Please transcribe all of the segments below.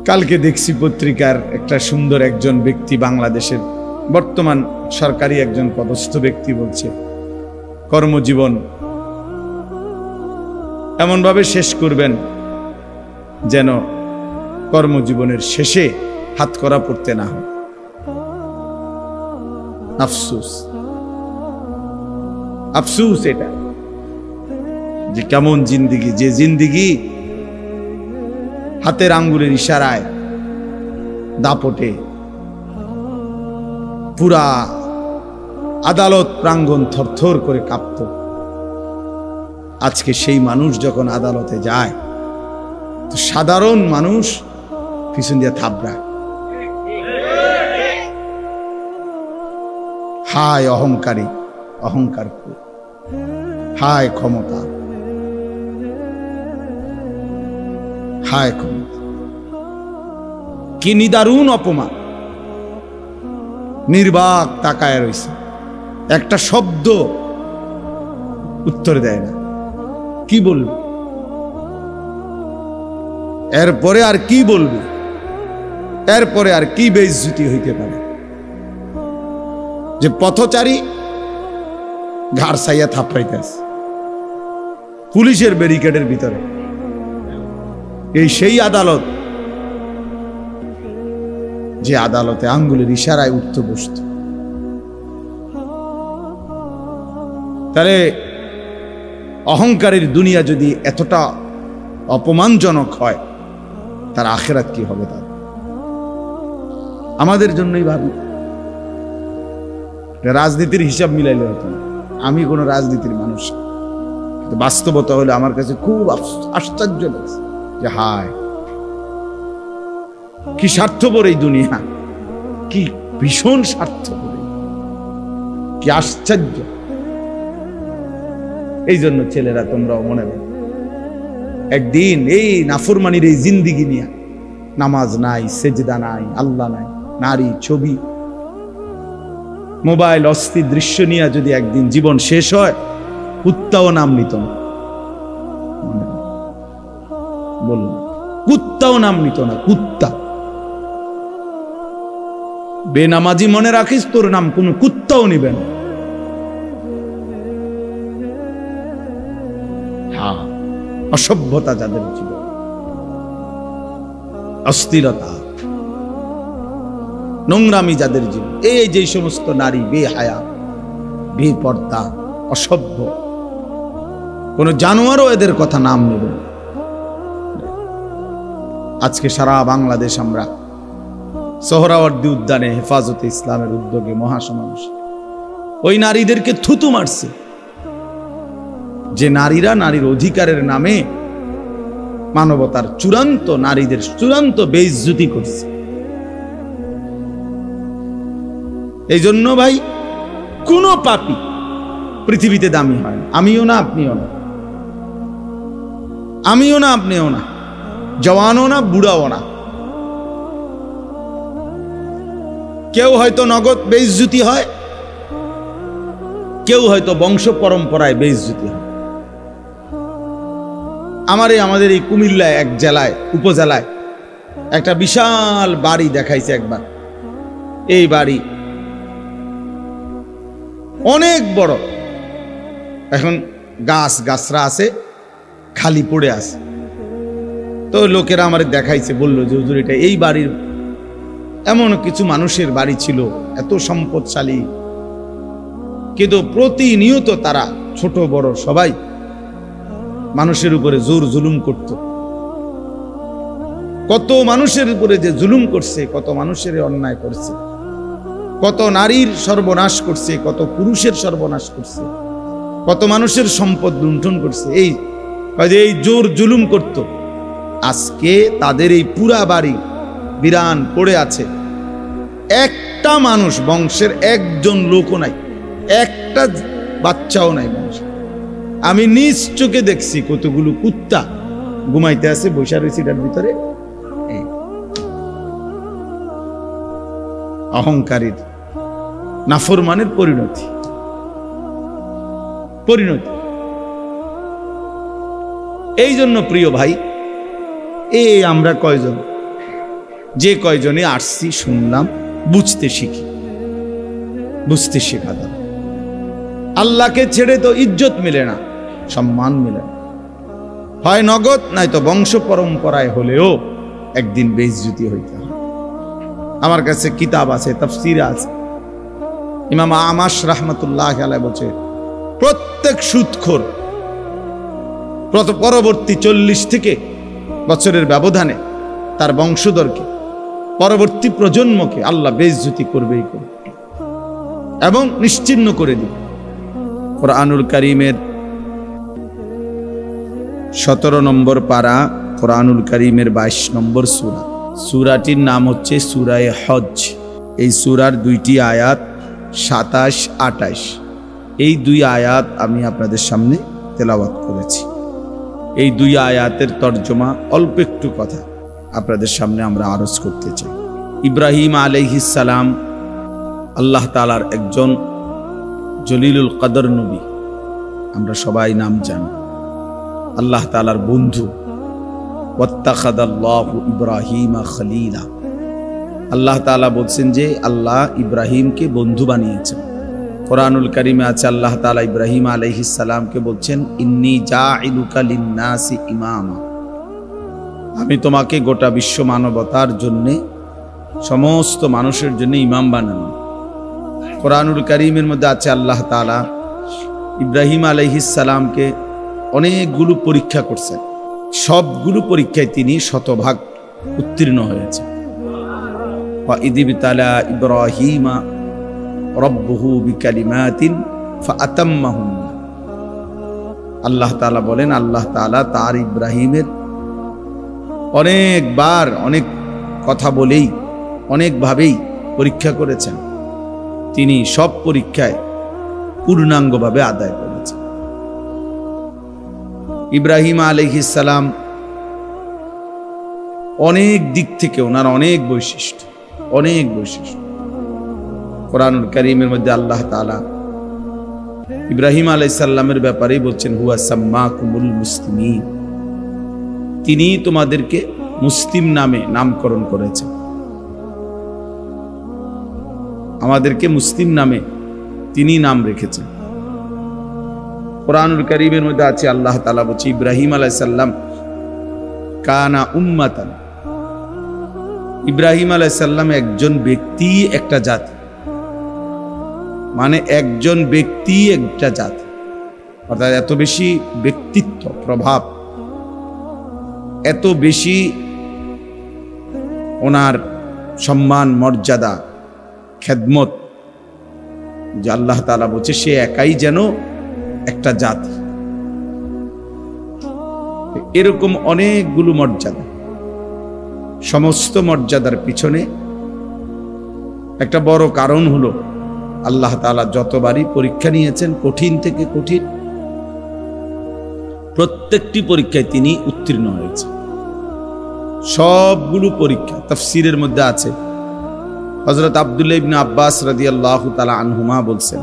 কালকে দেখছি পত্রিকার একটা সুন্দর একজন ব্যক্তি, বাংলাদেশের বর্তমান সরকারি একজন পদস্থ ব্যক্তি বলছে কর্মজীবন এমনভাবে শেষ করবেন যেন কর্মজীবনের শেষে হাতকড়া পড়তে না হয়। আফসোস, আফসোস এটা যে কেমন জিন্দিগি, যে জিন্দিগি হাতের আঙ্গুলের ইশারায় দাপটে পুরা আদালত প্রাঙ্গণ থরথর করে কাঁপত। আজকে সেই মানুষ যখন আদালতে যায় তো সাধারণ মানুষ পিছন দিয়ে থাবড়ায়। হায় অহংকারী, অহংকার, হায় ক্ষমতা, হায় ক্ষমতা, কি নিদারুণ অপমান। নির্বাক তাকায় রয়েছে, একটা শব্দ উত্তর দেয় না। কি বলবে এরপরে? আর কি বলবে এরপরে? আর কি বেইজ্জতি হইতে পারে যে পথচারী ঘাড় ছাইয়া থাপড়াইতেছে পুলিশের ব্যারিকেডের ভিতরে? এই সেই আদালত যে আদালতে আঙ্গুলের ইশারায় উঠতে বসত। তাহলে অহংকারের দুনিয়া যদি এতটা অপমানজনক হয়, তার আখিরাত কি হবে? তার আমাদের জন্যই ভাবি। রাজনীতির হিসাব মিলাইলে হতো না। আমি কোনো রাজনীতির মানুষ, কিন্তু বাস্তবতা হলে আমার কাছে খুব আশ্চর্য লাগছে যে হায় কি স্বার্থপর এই দুনিয়া, কি ভীষণ স্বার্থপর, কি আশ্চর্য। এই জন্য ছেলেরা তোমরাও মনে রাখো, একদিন এই নাফরমানির এই জিন্দিগি নিয়ে, নামাজ নাই, সেজদা নাই, আল্লাহ নাই, নারী, ছবি, মোবাইল, অস্থির দৃশ্য নিয়ে যদি একদিন জীবন শেষ হয়, কুত্তাও নাম নিত না। বলুন, কুত্তাও নাম নিত না। কুত্তা বেনামাজি মনে রাখিস, তোর নাম কোন কুত্তাও নিবে না। হ্যাঁ, অসভ্যতা যাদের জীবন, অস্থিরতা, নোংরামি যাদের জীবন, এই যে সমস্ত নারী বেহায়া, বেপর্দা, অসভ্য, কোন জানোয়ারও এদের কথা নাম নেবে। আজকে সারা বাংলাদেশ আমরা সোহরাওয়ার্দী উদ্যানে হেফাজতে ইসলামের উদ্যোগে মহাসমাবেশ ওই নারীদেরকে থুতু মারছে, যে নারীরা নারীর অধিকারের নামে মানবতার চূড়ান্ত, নারীদের চূড়ান্ত বেইজ্জতি করছে। এই জন্য ভাই, কোন পাপী পৃথিবীতে দামি হয় না। আমিও না, আপনিও না, আমিও না, আপনিও না, জওয়ানও না, বুড়াও না। কেউ হয়তো নগদ বেইজ্জতি হয়, কেউ হয়তো বংশ পরম্পরায় বেইজ্জতি হয়। আমাদের এই কুমিল্লায় এক জেলায়, উপজেলায় একটা বিশাল বাড়ি দেখাইছে একবার। এই বাড়ি অনেক বড়, এখন গাছরা আছে, খালি পড়ে আছে। তো লোকেরা আমার দেখাইছে, বললো যে হুজুর, এটা এই বাড়ির এমন কিছু মানুষের বাড়ি ছিল, এত সম্পদশালী, কিন্তু প্রতিনিয়ত তারা ছোট বড় সবাই মানুষের উপরে জোর জুলুম করত। কত মানুষের উপরে যে জুলুম করছে, কত মানুষের অন্যায় করছে, কত নারীর সর্বনাশ করছে, কত পুরুষের সর্বনাশ করছে, কত মানুষের সম্পদ লুণ্ঠন করছে, এই জোর জুলুম করত। আজকে তাদের এই পুরা বাড়ি বিরান পড়ে আছে, একটা মানুষ, বংশের একজন লোকও নাই, একটা বাচ্চাও নাই বংশ। আমি নিজ চোখে দেখছি কতগুলো কুত্তা ঘুমাইতে আছে, বৈশা রয়েছে এটার ভিতরে। অহংকারীর, নাফরমানের পরিণতি। এই জন্য প্রিয় ভাই, আমরা কয়জন যে কয়জনে আসছি শুনলাম, বুঝতে শিখি, বুঝতে শেখা দাও। আল্লাহকে ছেড়ে তো ইজ্জত মিলে না, সম্মান মিলে না, হয় নগদ নয়তো বংশ পরম্পরায় হলেও একদিন বেইজ্জতি হইতে হয়। আমার কাছে কিতাব আছে, তাফসীর আছে, ইমাম আমাশ রাহমাতুল্লাহ আলাইহি বলছে প্রত্যেক সুদখোর পরবর্তী 40 থেকে বছরের ব্যবধানে তার বংশধরকে, পরবর্তী প্রজন্মকে আল্লাহ বেইজ্জতি করবেই করবে এবং নিশ্চিহ্ন করে দিবে। কোরআনুল কারীমের 17 নম্বর পারা, কোরআনুল কারীমের 22 নম্বর সূরা। সূরাটির নাম হচ্ছে সূরায়ে হজ। এই সূরার 2টি আয়াত 27-28, এই 2 আয়াত আমি আপনাদের সামনে তেলাওয়াত করেছি। এই 2 আয়াতের তর্জমা অল্প একটু কথা আপনাদের সামনে আমরা আরজ করতে চাই। ইব্রাহিম আলাইহিস সালাম আল্লাহ তাআলার একজন জলিলুল কদর নবী, আমরা সবাই নাম জানি, আল্লাহ তাআলার বন্ধু। ওয়াত্তাখাযাল্লাহু ইব্রাহিমা খলিলা, আল্লাহ তাআলা বলছেন যে আল্লাহ ইব্রাহিমকে বন্ধু বানিয়েছেন। কোরআনুল কারীমে আছে আল্লাহ তাআলা ইব্রাহিম আলাইহিস সালামকে বলছেন ইন্নী জাইলুকা লিন-নাসি ইমামা, আমি তোমাকে গোটা বিশ্ব মানবতার জন্য, সমস্ত মানুষের জন্য ইমাম বানানো। কোরআনুল কারীমের মধ্যে আছে আল্লাহ তাআলা ইব্রাহিম আলাইহিস সালামকে অনেকগুলো পরীক্ষা করছেন, সবগুলো পরীক্ষায় তিনি শতভাগ উত্তীর্ণ হয়েছেন। ওয়া ইযিবতালা ইব্রাহিমা রব্বুহু বিকালিমাতিন ফাআতাম্মাহুন্না, আল্লাহ তাআলা বলেন আল্লাহ তাআলা তার ইব্রাহিমের অনেকবার অনেক কথা বলেই অনেকভাবেই পরীক্ষা করেছেন, তিনি সব পরীক্ষায় পূর্ণাঙ্গভাবে আদায় করেছেন। ইব্রাহিম আলাইহিস সালাম অনেক দিক থেকে ওনার অনেক বৈশিষ্ট্য, অনেক বৈশিষ্ট্য। কোরআনুল কারীমের মধ্যে আল্লাহ তাআলা ইব্রাহিম আলাইহিস সালামের ব্যাপারেই বলছেন হুয়া সাম্মাকুমুল মুসলিমিন, তিনি তোমাদেরকে মুসলিম নামে নামকরণ করেছেন, আমাদেরকে মুসলিম নামে তিনি নাম রেখেছেন। কোরআনুল কারীমের মধ্যে আছে আল্লাহ তাআলা বলছে ইব্রাহিম আলাইহিস সালাম কানা উম্মাতান, ইব্রাহিম আলাইহিস সালাম একজন ব্যক্তি একটা জাতি, মানে একজন ব্যক্তি একটা জাতি, অর্থাৎ এত বেশি ব্যক্তিত্ব প্রভাব, এত বেশি ওনার সম্মান মর্যাদা খেদমত যে আল্লাহ তাআলা বলছে সে একাই যেন একটা জাতি। এরকম অনেকগুলো মর্যাদা, সমস্ত মর্যাদার পিছনে একটা বড় কারণ হলো আল্লাহ তাআলা যতবারই পরীক্ষা নিয়েছেন কঠিন থেকে কঠিন, প্রত্যেকটি পরীক্ষায় তিনি উত্তীর্ণ হয়েছেন। সবগুলো পরীক্ষা তাফসীরের মধ্যে আছে, হযরত আব্দুল্লাহ ইবনে আব্বাস রাদিয়াল্লাহু তাআলা আনহুমা বলছেন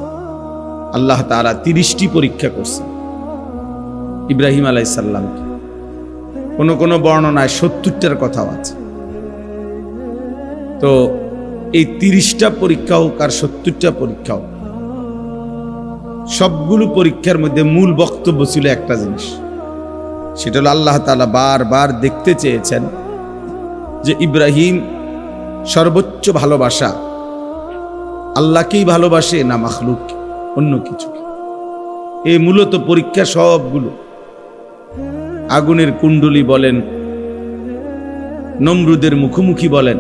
আল্লাহ তাআলা 30টি পরীক্ষা করছেন ইব্রাহিম আলাইহিস সালামকে। কোন বর্ণনায় 70টার কথাও আছে। তো এই 30টা পরীক্ষা হোক আর 70টা পরীক্ষা হোক, সবগুলো পরীক্ষার মধ্যে মূল বক্তব্য ছিল একটা জিনিস, সেটা হলো আল্লাহ তাআলা বারবার দেখতে চেয়েছেন যে ইব্রাহিম সর্বোচ্চ ভালোবাসা আল্লাহকেই ভালোবাসে না মাখলুক অন্য কিছু। এই মূলত পরীক্ষা সবগুলো, আগুনের কুণ্ডলী বলেন, নমরুদের মুখোমুখি বলেন,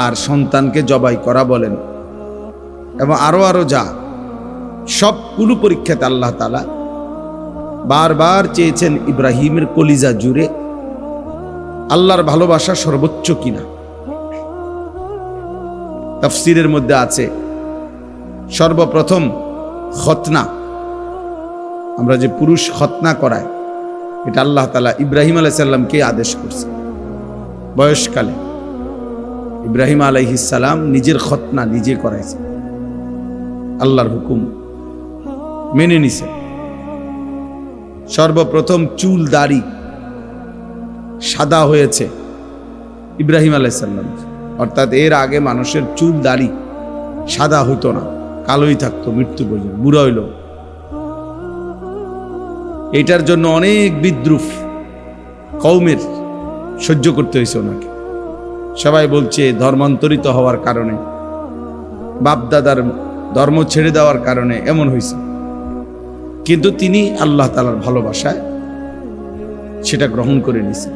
আর সন্তানকে জবাই করা বলেন, এবং আরো যা সবগুলো পরীক্ষাতে আল্লাহ তাআলা বারবার চেয়েছেন ইব্রাহিমের কলিজা জুড়ে আল্লাহর ভালোবাসা সর্বোচ্চ কিনা। তাফসীরের মধ্যে আছে সর্বপ্রথম খতনা, আমরা যে পুরুষ খতনা করায়, এটা আল্লাহ তাআলা ইব্রাহিম আলাইহিস সালামকে আদেশ করছে। বয়সকালে ইব্রাহিম আলাইহিস সালাম নিজের খতনা নিজে করাইছে, আল্লাহর হুকুম মেনে নিছে। সর্বপ্রথম চুল দাড়ি সাদা হয়েছে ইব্রাহিম আলাইহিস সালাম, অর্থাৎ এর আগে মানুষের চুল দাড়ি সাদা হইতো না, কালোই থাকতো মৃত্যু পর্যন্ত, বুড়া হইল। এটার জন্য অনেক বিদ্রুপ কওমের সহ্য করতে হয়েছে ওনাকে। সবাই বলছে ধর্মান্তরিত হওয়ার কারণে, বাপদাদার ধর্ম ছেড়ে দেওয়ার কারণে এমন হয়েছে, কিন্তু তিনি আল্লাহ তাআলার ভালোবাসায় সেটা গ্রহণ করে নিয়েছেন।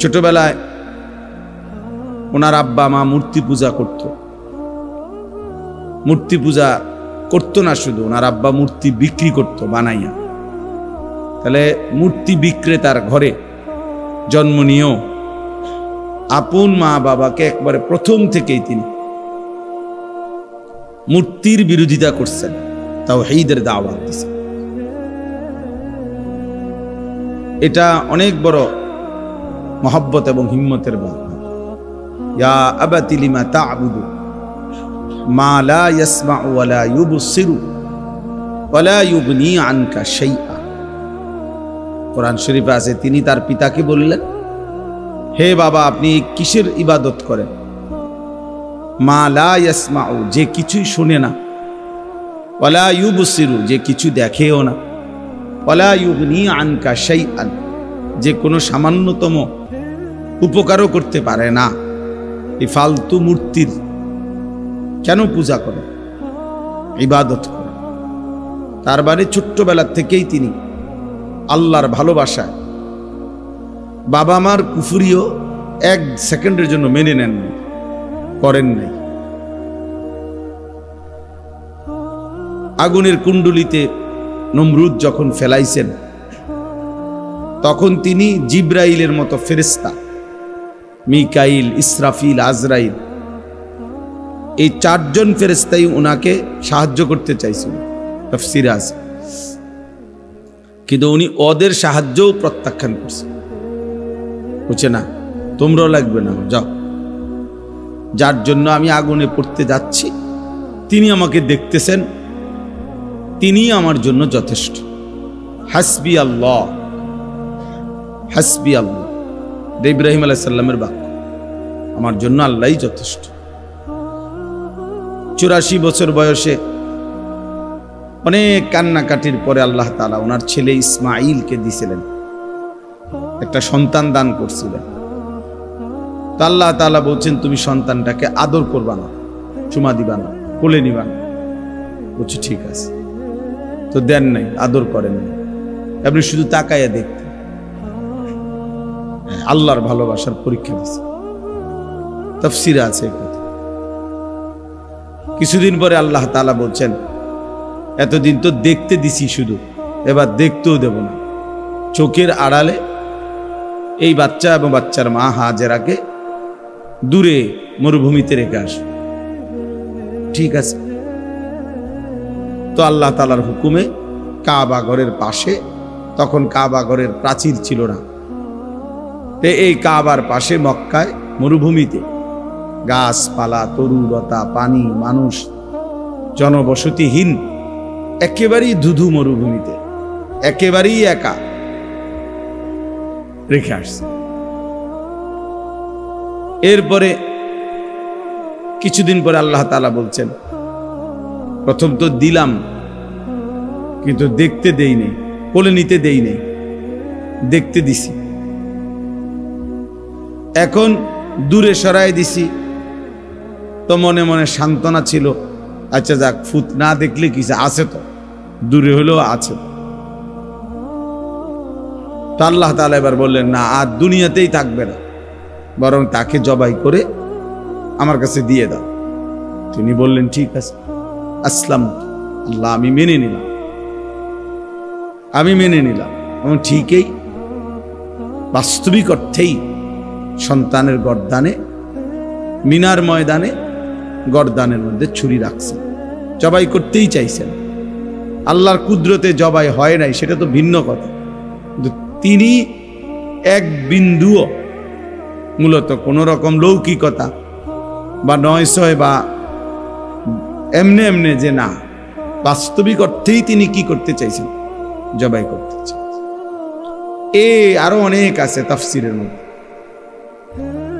ছোটবেলায় ওনার আব্বা মা মূর্তি পূজা করত। মূর্তি পূজা করতো না শুধু, ওনার আব্বা মূর্তি বিক্রি করত বানাইয়া। তাহলে মূর্তি বিক্রেতার ঘরে জন্ম নিয়েও আপন মা বাবাকে একবারে প্রথম থেকেই তিনি মূর্তির বিরোধিতা করছেন, তাওহীদের দাওয়াত দিয়েছেন। এটা অনেক বড় মহব্বত এবং হিম্মতের ব্যাপার। ইয়া আবাতি লিমা তা'বুদু মা লা ইয়াসমাউ ওয়া লা ইউবসিরু ওয়া লা ইউগনি আনকা শাইআ। কোরআন শরীফে আছে, তিনি তার পিতাকে বললেন, হে বাবা, আপনি কিসের ইবাদত করেন? মা লা ইয়াসমাউ, যে কিছুই শুনে না, ওয়া লা ইউবসিরু, যে কিছু দেখেও না, ওয়া লা ইউগনি আনকা শাইআন, যে কোনো সামান্যতম উপকারও করতে পারে না। এই ফালতু মূর্তির কেন পূজা করে, ইবাদত করে? তার বাড়ি ছোট্টবেলার থেকেই তিনি আল্লাহর ভালোবাসায় বাবা মার কুফরিও এক সেকেন্ডের জন্য মেনে নেন নাই, করেন নাই। আগুনের কুণ্ডুলিতে নমরুদ যখন ফেলাইছেন, তখন তিনি জিব্রাইলের মতো ফেরেশতা, মিকাইল, ইসরাফিল, আজরাইল, এই চারজন ফেরেশতাই উনাকে সাহায্য করতে চাইছিল, তাফসীরে আছে। কিন্তু উনি ওদের সাহায্যও প্রত্যাখ্যান করছে, বুঝছে না, তোমরাও লাগবে না, যাও, যার জন্য আমি আগুনে পড়তে যাচ্ছি তিনি আমাকে দেখতেছেন, তিনি আমার জন্য যথেষ্ট। হাসবি আল্লাহ, হাসবি আল্লাহ, ইব্রাহিম আলাইহিস সালামের বাক্য, আমার জন্য আল্লাহই যথেষ্ট। 84 বছর বয়সে অনেক কান্নাকাটির পরে আল্লাহ তাআলা ওনার ছেলে ইসমাঈলকে দিয়েছিলেন, একটা সন্তান দান করছিলেন। তো আল্লাহ তাআলা বলছেন, তুমি সন্তানটাকে আদর করবা না, চুমা দিবা না, কোলে নিবা না। বলছে ঠিক আছে। তো দেন নাই, আদর করেন নাই, আপনি শুধু তাকাইয়া দেখতেন। আল্লাহর ভালোবাসার পরীক্ষা দিছে, তাফসীরে আছে কথা। কিছুদিন পরে আল্লাহ তাআলা বলছেন, এতদিন তো দেখতে দিছি শুধু, এবার দেখতেও দেব না। চোখের আড়ালে এই বাচ্চা এবং বাচ্চার মা হাজেরাকে দূরে মরুভূমিতে রেখে আস। ঠিক আছে। তো আল্লাহ তাআলার হুকুমে কাবা ঘরের পাশে, তখন কাবা ঘরের প্রাচীর ছিল না, এই কাবার পাশে মক্কায় মরুভূমিতে গাছপালা, তরুলতা, পানি, মানুষ, জনবসতিহীন একেবারেই ধুধু মরুভূমিতে একেবারেই একা রেখে আসছে। এরপরে কিছুদিন পরে আল্লাহ তাআলা বলছেন, প্রথম তো দিলাম কিন্তু দেখতে দেই নেই, কোলে নিতে দেই নেই, দেখতে দিছি। এখন দূরে সরাই দিছি, তো মনে মনে সান্ত্বনা ছিল, আচ্ছা যাক, ফুত না দেখলে কিছু আছে, তো দূরে হলেও আছে। তো আল্লাহ তাআলা এবার বললেন, না, আর দুনিয়াতেই থাকবে না, বরং তাকে জবাই করে আমার কাছে দিয়ে দাও। তিনি বললেন ঠিক আছে, আসলাম, আল্লাহ আমি মেনে নিলাম, আমি মেনে নিলাম। এবং ঠিকই বাস্তবিক অর্থেই সন্তানের গর্দানে, মিনার ময়দানে গর্দানের মধ্যে ছুরি রাখছেন, জবাই করতেই চাইছেন। আল্লাহর কুদরতে জবাই হয় নাই সেটা তো ভিন্ন কথা, কিন্তু তিনি এক বিন্দুও মূলত কোন রকম লৌকিকতা বা নয়সয় বা এমনে এমনে যে না, বাস্তবিক অর্থেই তিনি কি করতে চাইছেন, জবাই করতে চাইছেন। আরো অনেক আছে তাফসীরের মধ্যে,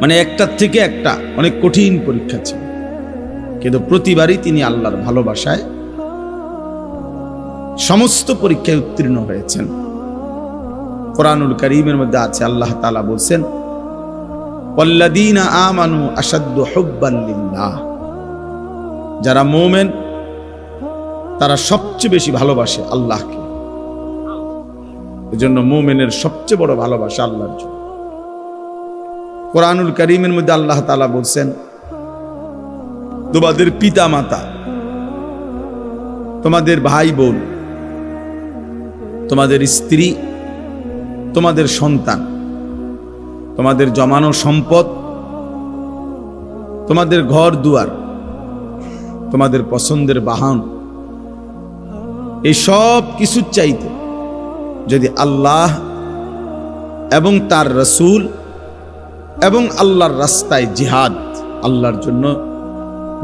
মানে একটার থেকে একটা অনেক কঠিন পরীক্ষা ছিল, কিন্তু প্রতিবারই তিনি আল্লাহর ভালোবাসায় সমস্ত পরীক্ষায় উত্তীর্ণ হয়েছেন। কোরআনুল কারীমের মধ্যে আছে, আল্লাহ তাআলা বলছেন, ওয়াল্লাযীনা আমানু আশাদ্দু হুব্বান লিল্লাহ, যারা মুমিন তারা সবচেয়ে বেশি ভালোবাসে আল্লাহকে। এজন্য মুমিনের সবচেয়ে বড় ভালোবাসা আল্লাহর জন্য। কোরআনুল কারীমের মধ্যে আল্লাহ তাআলা বলছেন, তোমাদের পিতা মাতা, তোমাদের ভাই বোন, তোমাদের স্ত্রী, তোমাদের সন্তান, তোমাদের জমানো সম্পদ, তোমাদের ঘর দুয়ার, তোমাদের পছন্দের বাহন, এই সব কিছুর চাইতে যদি আল্লাহ এবং তার রাসূল এবং আল্লাহর রাস্তায় জিহাদ, আল্লাহর জন্য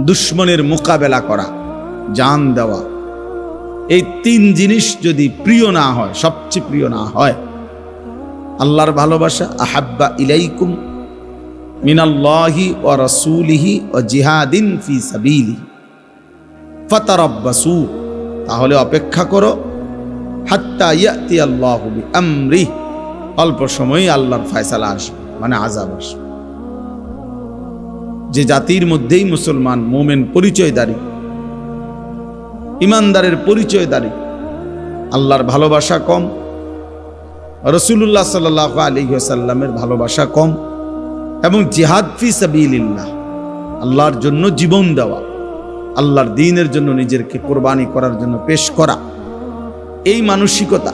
দুশমনের মোকাবেলা করা, জান দেওয়া, এই তিন জিনিস যদি প্রিয় না হয়, সবচেয়ে প্রিয় না হয়, আল্লাহর ভালোবাসা, আহাব্বা ইলাইকুম মিনাল্লাহি ওয়া রাসূলিহি ওয়া জিহাদিন ফি সাবিলিহি ফাতারাব্বাসু, তাহলে অপেক্ষা করো, হাত্তা ইয়াতি আল্লাহু বিআমরিহি, অল্প সময়ে আল্লাহর ফয়সালা আসবে, মানে আযাব আসবে। যে জাতির মধ্যেই মুসলমান মুমিন পরিচয়দারী, ইমানদারের পরিচয়দারী, আল্লাহর ভালোবাসা কম, রাসূলুল্লাহ সাল্লাল্লাহু আলাইহি ওয়াসাল্লামের ভালোবাসা কম, এবং জিহাদ ফি সাবিলিল্লাহ, আল্লাহর জন্য জীবন দেওয়া, আল্লাহর দ্বীনের জন্য নিজেকে কোরবানি করার জন্য পেশ করা, এই মানসিকতা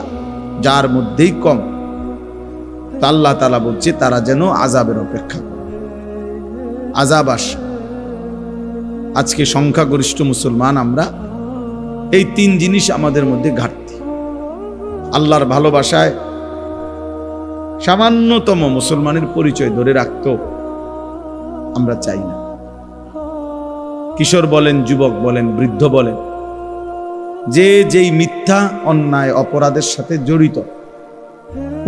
যার মধ্যেই কম, তা আল্লাহ তাআলা বলছে তারা যেন আযাবের অপেক্ষা করে, আযাব আসে। আজকে সংখ্যাগরিষ্ঠ মুসলমান আমরা, এই তিন জিনিস আমাদের মধ্যে ঘাটতি। আল্লাহর ভালোবাসায় সামান্যতম মুসলমানের পরিচয় ধরে রাখতো আমরা চাই না। কিশোর বলেন, যুবক বলেন, বৃদ্ধ বলেন, যে যেই মিথ্যা অন্যায় অপরাধের সাথে জড়িত,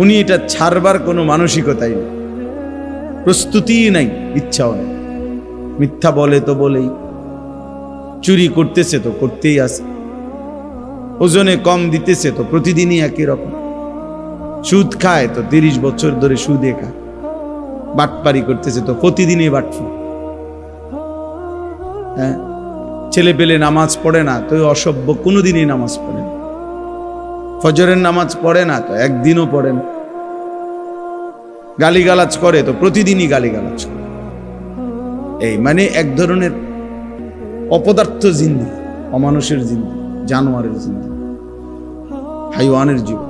উনি এটা ছাড়বার কোনো মানসিকতাই নেই, প্রস্তুতিই নাই, ইচ্ছাও নেই। মিথ্যা বলে তো বলেই, চুরি করতেছে তো করতেই আছে, ওজনে কম দিতেছে তো প্রতিদিনই একই রকম, সুদ খায় তো 30 বছর ধরে সুদে খায়, বাটপারি করতেছে তো প্রতিদিনই বাটফার, হ্যাঁ, ছেলে পেলে নামাজ পড়ে না তো অসভ্য, কোনোদিনই নামাজ পড়ে না, ফজরের নামাজ পড়ে না তো একদিনও পড়ে না, গালিগালাজ করে তো প্রতিদিনই গালিগালাজ করে। এই মানে এক ধরনের অপদার্থ জিন্দেগি, অমানুষের জিন্দেগি, জানোয়ারের জিন্দেগি, হাইওয়ানের জীবন,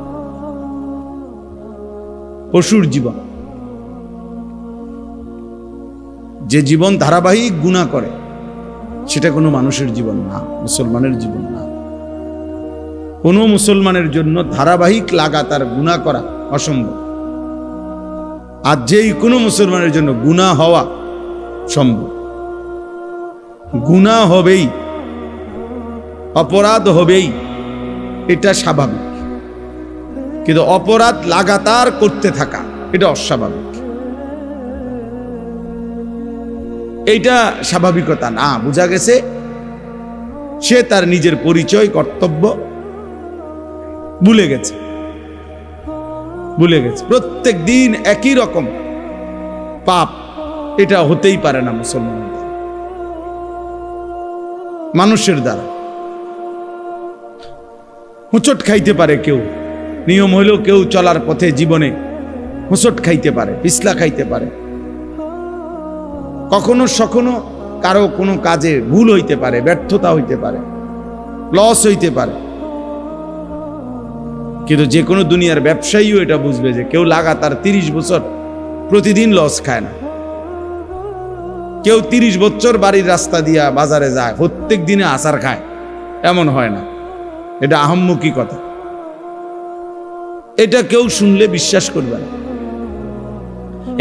পশুর জীবন। যে জীবন ধারাবাহিক গুনাহ করে সেটা কোনো মানুষের জীবন না, মুসলমানের জীবন না। কোনো মুসলমানের জন্য ধারাবাহিক লাগাতার গুনাহ করা অসম্ভব। আর যেই কোনো মুসলমানের জন্য গুনাহ হওয়া সম্ভব। গুনাহ হবেই, অপরাধ হবেই, এটা স্বাভাবিক, কিন্তু অপরাধ লাগাতার করতে থাকা এটা অস্বাভাবিক। এইটা স্বাভাবিকতা না, বোঝা গেছে সে তার নিজের পরিচয়, কর্তব্য ভুলে গেছে, প্রত্যেক দিন একই রকম পাপ, এটা হতেই পারে না মুসলমান মানুষের দ্বারা। হোঁচট খাইতে পারে কেউ, নিয়ম হইলেও কেউ চলার পথে জীবনে হোঁচট খাইতে পারে, পিছলা খাইতে পারে, কখনো সখনো কারো কোনো কাজে ভুল হইতে পারে, ব্যর্থতা হইতে পারে, লস হইতে পারে। কিন্তু যে কোনো দুনিয়ার ব্যবসায়ীও এটা বুঝবে যে কেউ লাগাতার 30 বছর প্রতিদিন লস খায় না। কেউ 30 বছর বাড়ির রাস্তা দিয়া বাজারে যায়, প্রত্যেক দিনে আচার খায়, এমন হয় না। এটা আহাম্মকি কথা, এটা কেউ শুনলে বিশ্বাস করবে না।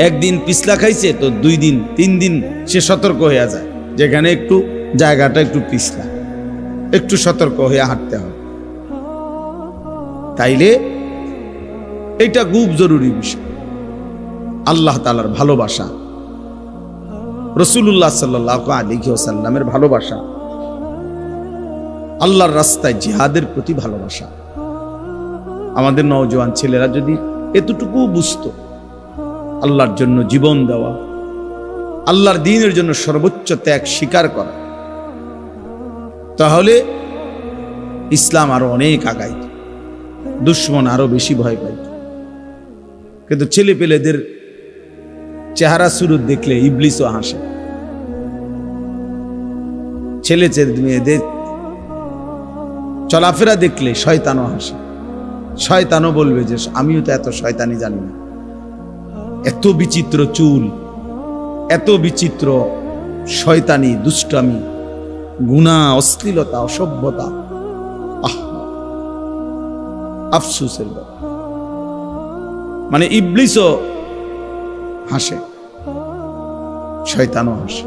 একদিন পিছলা খাইছে তো 2 দিন 3 দিন সে সতর্ক হয়ে যায়, যেখানে একটু জায়গাটা একটু পিছলা, একটু সতর্ক হয়ে হাঁটতে হবে। তাইলে এটা খুব জরুরি বিষয়। আল্লাহ তাআলার ভালোবাসা রাসূলুল্লাহ সাল্লাল্লাহু আলাইহি ওয়াসাল্লামের ভালোবাসা, আল্লাহর রাস্তায় জিহাদের প্রতি ভালোবাসা। আমাদের নওজোয়ান ছেলেরা যদি এতটুকু বুঝতো, আল্লাহর জন্য জীবন দেওয়া, আল্লাহর দ্বীনের জন্য সর্বোচ্চ ত্যাগ স্বীকার করা, তাহলে ইসলাম আরো অনেক আগাইত, দুশ্মন আরো বেশি ভয় পাইত। কিন্তু ছেলে পেলেদের চেহারা সুরত দেখলে ইবলিসও হাসে। ছেলে মেয়েদের চলাফেরা দেখলে শয়তানও হাসে। শয়তানও বলবে যে আমিও তো এত শয়তানি জানি না। এত বিচিত্র চুল, এত বিচিত্র শয়তানি, দুষ্টামি, গুনাহ, অশ্লীলতা, অসভ্যতা, আফসোসের ব্যাপার। মানে ইবলিসও হাসে, শয়তানও হাসে।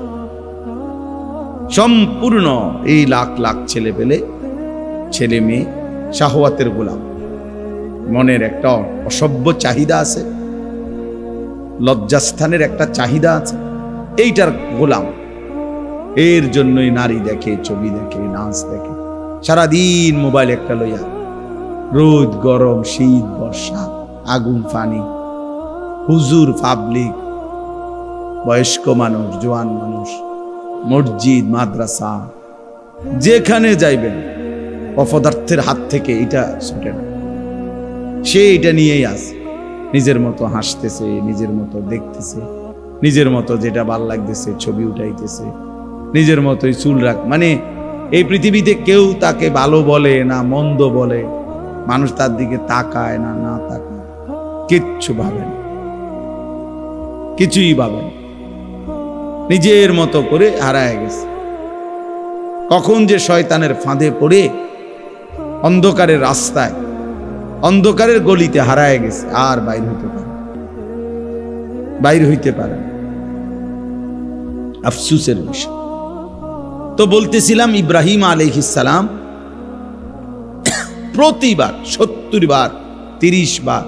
সম্পূর্ণ এই লাখ লাখ ছেলে পেলে, ছেলে মেয়ে শাহওয়াতের গোলাম। মনের একটা অসভ্য চাহিদা আছে, লজ্জাস্থানের একটা চাহিদা আছে, এইটার গোলাম। এর জন্যই নারী দেখে, ছবি দেখে, নাচ দেখে, সারাদিন মোবাইল একটা লইয়া, রোদ গরম, শীত বর্ষা, আগুন পানি, হুজুর, পাবলিক, বয়স্ক মানুষ, জোয়ান মানুষ, মসজিদ, মাদ্রাসা, যেখানে যাইবেন অপদার্থের হাত থেকে এটা ছুটে না। সে এটা নিয়েই আছে, নিজের মতো হাসতেছে, নিজের মতো দেখতেছে, নিজের মতো যেটা ভাল লাগতেছে ছবি উঠাইতেছে, নিজের মতোই চুল রাখ। মানে এই পৃথিবীতে কেউ তাকে ভালো বলে না মন্দ বলে, মানুষ তার দিকে তাকায় না, না তাকায়, কিচ্ছু ভাবে না, কিছুই ভাবে না, নিজের মতো করে হারায় গেছে। কখন যে শয়তানের ফাঁদে পড়ে অন্ধকারের রাস্তায়, অন্ধকারের গলিতে হারায় গেছে, আর বাইর হইতে পারে, বাইর হইতে পারে। আফসোসের বিষয়। তো বলতেছিলাম, ইব্রাহিম আলাইহিস সালাম প্রতিবার 70 বার, 30 বার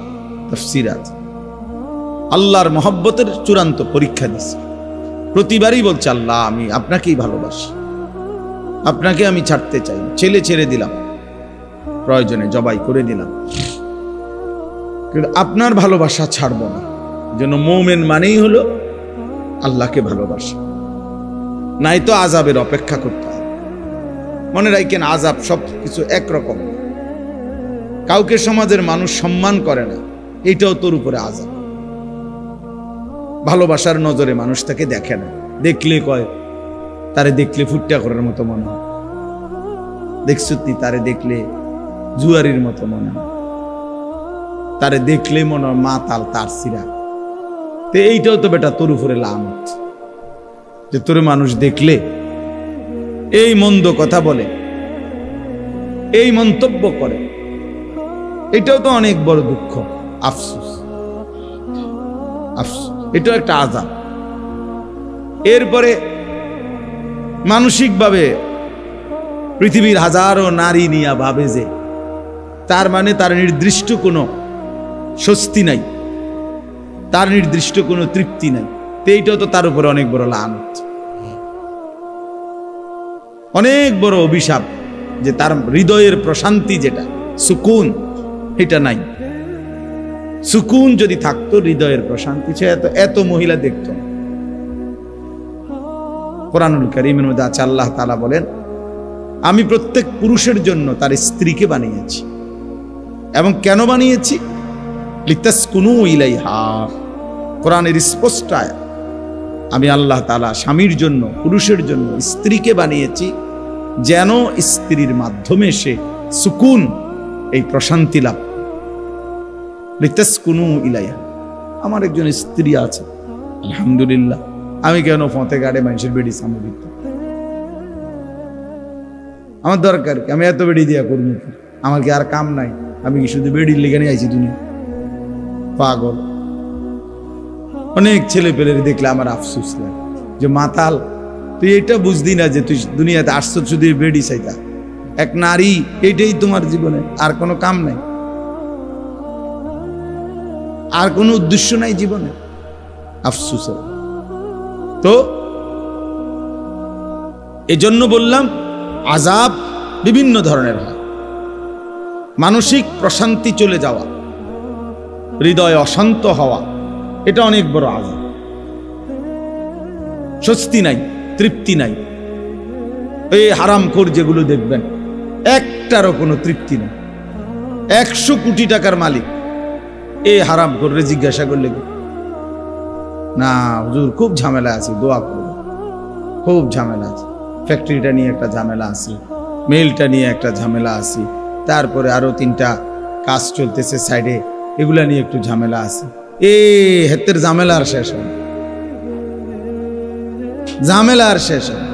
তাফসীর আছে, আল্লাহর মহব্বতের চূড়ান্ত পরীক্ষা দিচ্ছে। প্রতিবারই বলছে, আল্লাহ আমি আপনাকেই ভালোবাসি, আপনাকে আমি ছাড়তে চাই। ছেলে ছেড়ে দিলাম, প্রয়োজনে জবাই করে দিলাম, কিন্তু আপনার ভালোবাসা ছাড়ব না। যেন মুমিন মানেই হলো আল্লাহকে ভালোবাসা, নাই তো আযাবের অপেক্ষা করতে হবে। মনে রাখেন, আযাব সব কিছু একরকম। কাউকে সমাজের মানুষ সম্মান করে না, এটাও তোর উপরে আযাব। ভালোবাসার নজরে মানুষ তাকে দেখে না, দেখলে কয় তারে দেখলে ফুটটা করার মতো মনে হয়, দেখছুতনি তারে দেখলে জুয়ারির মতো মনে হয়, তারে দেখলে মনে হয় মাতাল, তার সিরা। তো এইটাও তো বেটা তোর উপরে লানত, যে তোর মানুষ দেখলে এই মন্দ কথা বলে, এই মন্তব্য করে, এটাও তো অনেক বড় দুঃখ, আফসোস, আফসোস, এটাও একটা আযাব। এরপরে মানসিকভাবে পৃথিবীর হাজারো নারী নিয়া ভাবে যে তার মানে তার নির্দিষ্ট কোনো স্বস্তি নাই, তার নির্দিষ্ট কোনো তৃপ্তি নাই। তো এইটাও তো তার উপরে অনেক বড় লানত, অনেক বড় অভিশাপ, যে তার হৃদয়ের প্রশান্তি যেটা সুকুন, এটা নাই। সুকুন যদি থাকতো, হৃদয়ের প্রশান্তি, সে এত মহিলা দেখত না। কোরআনুল কারীমের মধ্যে আছে, আল্লাহ তাআলা বলেন, আমি প্রত্যেক পুরুষের জন্য তার স্ত্রীকে বানিয়েছি। এবং কেন বানিয়েছি? লিতাসকুনু ইলাইহা। কোরআনের স্পষ্ট আয়াত। আমি আল্লাহ তাআলা স্বামীর জন্য, পুরুষের জন্য স্ত্রীকে বানিয়েছি, যেন স্ত্রীর মাধ্যমে সে সুকুন, এই প্রশান্তি লাভ। লিতাসকুনু ইলাইহা। আমার একজন স্ত্রী আছে, আলহামদুলিল্লাহ। আমি কেন ফতে গাড়ে মানুষের বেডি সামুদিত? আমার দরকার কি? আমি এত বেডি দিয়া করবো কি? আমার কি আর কাম নাই? আমি কি শুধু বেডির লেগে নিয়ে আইছি দুনিয়া? পাগল। অনেক ছেলে পেলের দেখলে আমার আফসোস লাগে, যে মাতাল, তুই এটা বুঝদি না যে তুই দুনিয়াতে আসছো শুধু বেডি চাইতা। এক নারী, এটাই তোমার জীবনে, আর কোনো কাম নাই, আর কোনো উদ্দেশ্য নাই জীবনে। আফসোস। তো এজন্য বললাম আযাব বিভিন্ন ধরনের হয়। মানসিক প্রশান্তি চলে যাওয়া, হৃদয় অশান্ত হওয়া, এটা অনেক বড় আযাব। স্বস্তি নাই, তৃপ্তি নাই। এই হারামখোর যেগুলো দেখবেন, একটারও কোনো তৃপ্তি নেই। 100 কোটি টাকার মালিক, এই হারামখোররে জিজ্ঞাসা করলে না হুজুর খুব ঝামেলা আছে, দোয়া করব, খুব ঝামেলা আছে, ফ্যাক্টরিটা নিয়ে একটা ঝামেলা আছে, মেলটা নিয়ে একটা ঝামেলা আছে, তারপরে আরো 3টা কাজ চলতেছে সাইডে, এগুলা নিয়ে একটু ঝামেলা আছে। হেতের ঝামেলা আর শেষ হয় না, ঝামেলা আর শেষ হয়,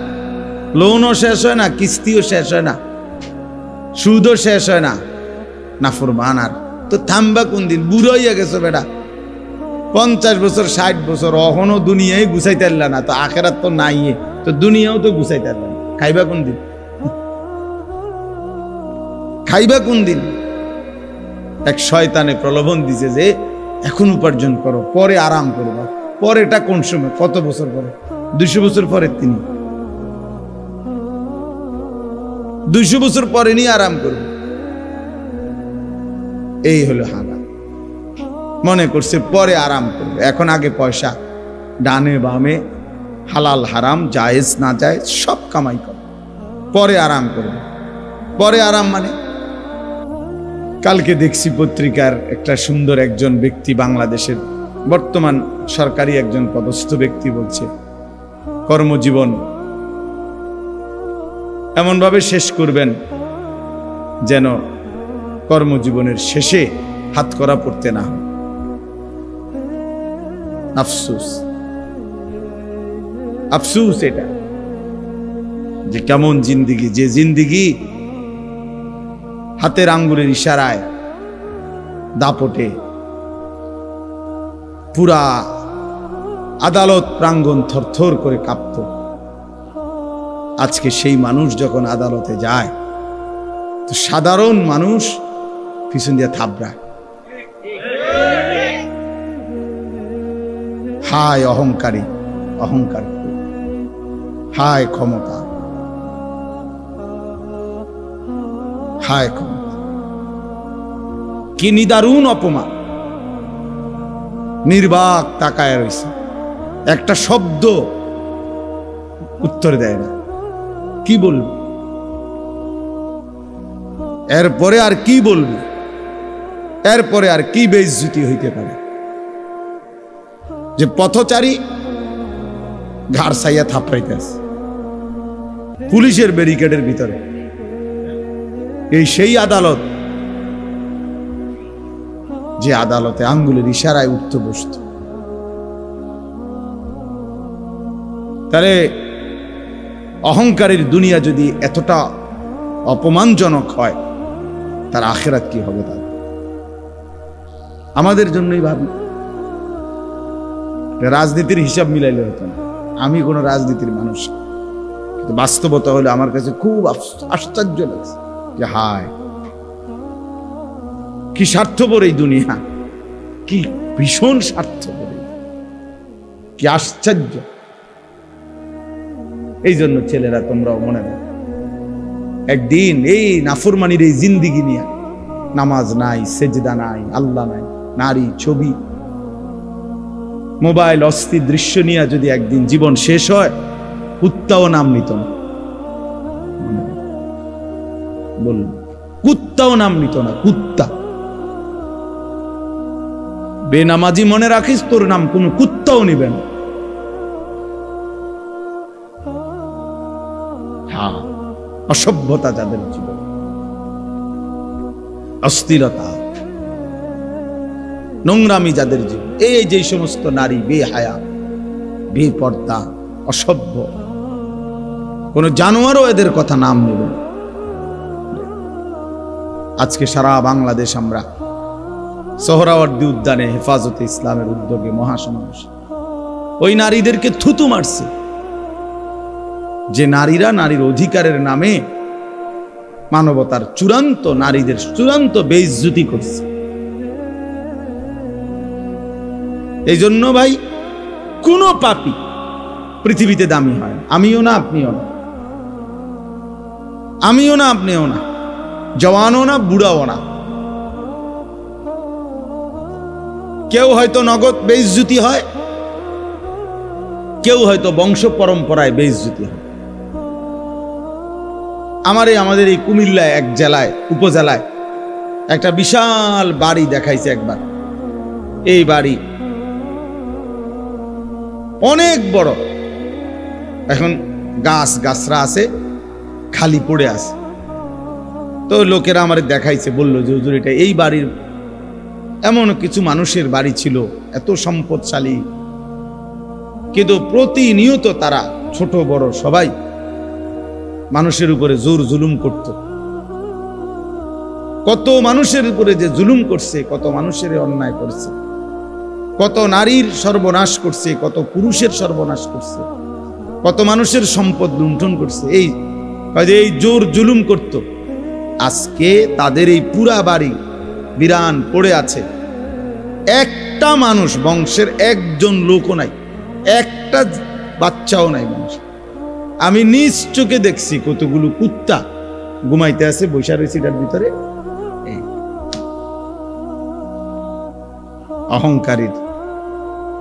লোনও শেষ হয় না, কিস্তিও শেষ হয় না, সুদও শেষ হয় না। নাফরমান আর তো থামবা কোন দিন? বুড়ো হইয়া গেছো বেটা, 50 বছর 60 বছর, অহনো দুনিয়ায় গুছাইতে পারলা না, তো আখেরাত তো নাই, তো দুনিয়াও তো গুছাইতে পারলা না। খাইবা কোন দিন? খাইবা কোন দিন? এক শয়তানে প্রলোভন দিছে যে এখন উপার্জন করো, পরে আরাম করবা। পরেটা কোন সময়? কত বছর পরে? 200 বছর পরে। তিনি 200 বছর পরে নিয়ে আরাম করবে। এই হলো হালা। মনে করছে পরে আরাম করবে, এখন আগে পয়সা, ডানে বামে হালাল হারাম জায়েজ না জায়েজ সব কামাই করে, পরে আরাম করবে। পরে আরাম মানে কালকে দেখছি পত্রিকার একটা সুন্দর একজন ব্যক্তি, বাংলাদেশের বর্তমান সরকারি একজন পদস্থ ব্যক্তি বলছে কর্মজীবন এমনভাবে শেষ করবেন যেন কর্মজীবনের শেষে হাতকড়া পড়তে না হয়। আফসোস, আফসোস এটা যে কেমন জিন্দিগি, যে জিন্দিগি হাতের আঙ্গুলের ইশারায় দাপটে পুরা আদালত প্রাঙ্গণ থরথর করে কাঁপত। আজকে সেই মানুষ যখন আদালতে যায় তো সাধারণ মানুষ পিছন দিয়ে থাবড়ায়। হায় অহংকারী, অহংকার, হায় ক্ষমতা, হায় ক্ষমতা, কি নিদারুণ অপমান। নির্বাক তাকায় রয়েছে, একটা শব্দ উত্তর দেয় না। কি বলবো এরপরে? আর কি বলবো এরপরে? আর কি বেইজ্জতি হইতে পারে যে পথচারী ঘাড় সাইয়া থাপড়াইতেছে পুলিশের ব্যারিকেডের ভিতরে? এই সেই আদালত যে আদালতে আঙ্গুলের ইশারায় উঠতে বসত। তাহলে অহংকারের দুনিয়া যদি এতটা অপমানজনক হয়, তার আখিরাত কি হবে? তার আমাদের জন্যই ভাবি। রাজনীতির হিসাব মিলাইলে হতো না, আমি কোনো রাজনীতির মানুষ, কিন্তু বাস্তবতা হলে আমার কাছে খুব আশ্চর্য লাগছে যে হায় কি স্বার্থপর এই দুনিয়া, কি ভীষণ স্বার্থপর, কি আশ্চর্য। এই জন্য ছেলেরা তোমরাও মনে রাখো, একদিন এই নাফরমানির এই জিন্দিগি নিয়ে, নামাজ নাই, সেজদা নাই, আল্লাহ নাই, নারী, ছবি, মোবাইল, অস্থির দৃশ্য নিয়ে যদি একদিন জীবন শেষ হয়, কুত্তাও নাম নিত না। বলুন, কুত্তাও নাম নিত না। কুত্তা বেনামাজি মনে রাখিস, তোর নাম কোন কুত্তাও নিবে না। হ্যাঁ, অসভ্যতা যাদের জীবন, অস্থিরতা, নোংরামি যাদের জীবন, এই যে সমস্ত নারী বেহায়া, বেপর্দা, অসভ্য, কোন জানোয়ারও এদের কথা নাম নেবে। আজকে সারা বাংলাদেশ আমরা সোহরাওয়ার্দী উদ্যানে হেফাজতে ইসলামের উদ্যোগে মহাসমাবেশ, ওই নারীদেরকে থুতু মারছে যে নারীরা নারীর অধিকারের নামে মানবতার চূড়ান্ত, নারীদের চূড়ান্ত বেইজ্জতি করছে। এই জন্য ভাই, কোন পাপী পৃথিবীতে দামি হয় না, আমিও না, আপনিও না। আমিও না, আপনিও না, জওয়ানও না, বুড়াও না। কেউ হয়তো নগদ বেইজ্জতি হয়, কেউ হয়তো বংশ পরম্পরায় বেইজ্জতি হয়। আমাদের এই কুমিল্লায় এক জেলায়, উপজেলায় একটা বিশাল বাড়ি দেখাইছে একবার। এই বাড়ি অনেক বড়, এখন গাছরা আছে, খালি পড়ে আছে। তো লোকেরা আমার দেখাইছে, বলল যে হুজুর এটা এই বাড়ির এমন কিছু মানুষের বাড়ি ছিল, এত সম্পদশালী, কিন্তু প্রতিনিয়ত তারা ছোট বড় সবাই মানুষের উপরে জোর জুলুম করত। কত মানুষের উপরে যে জুলুম করছে, কত মানুষের অন্যায় করছে, কত নারীর সর্বনাশ করছে, কত পুরুষের সর্বনাশ করছে, কত মানুষের সম্পদ লুণ্ঠন করছে, এই জোর জুলুম করত। আজকে তাদের এই পুরা বাড়ি বিরান পড়ে আছে, একটা মানুষ, বংশের একজন লোকও নাই, একটা বাচ্চাও নাই মানুষ। আমি নিজ চোখে দেখছি কতগুলো কুত্তা ঘুমাইতে আছে, বৈশা রয়েছে এটার ভিতরে। অহংকারীর,